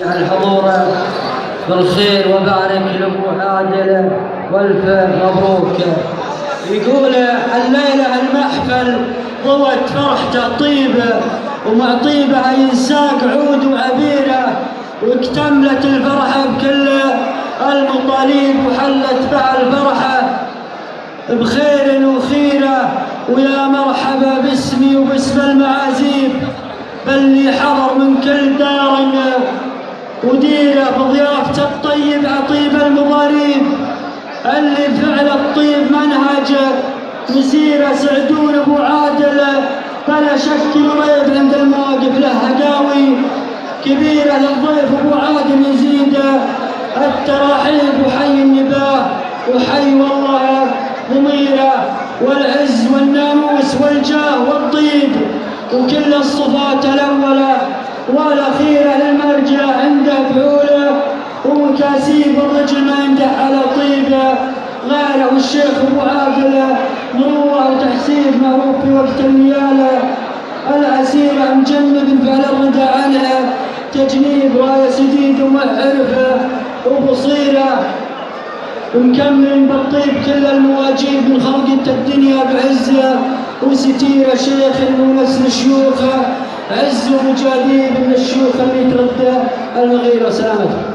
الحضور بالخير وبارك لابو عادل والف مبروك. يقول الليله المحفل ضوت فرحته طيبه ومع طيبها ينساق عود وعبيره، واكتملت الفرحه بكل المطالب وحلت بها الفرحه بخير وخيره. ويا مرحبا باسمي وباسم المعازيب باللي حضر من كل دار وديره بضيافته الطيب عطيب المضاريب اللي بفعل الطيب منهجه مسيره. سعدون ابو عادل بلا شك وريب عند المواقف له هداوي كبيره للضيف ابو عادل يزيد التراحيب وحي النباه وحي والله ضميره والعز والناموس والجاه والطيب وكل الصفات الاولى والاخيره للمرجع عنده فعوله ومكاسيب الرجل ما يمدح على طيبه غيره. والشيخ ابو عادل مروه وتحسين معروف في وقت النياله العسيره مجنب فعل الرضا عنها تجنيب رايه سديد ومعرفه وبصيره ومكمل بالطيب كل المواجيب من خلقة الدنيا بعزه وستيره. شيخ من نسل الشيوخ عز ومجاديب من الشيوخ اللي ترد المغيره. سلامتك.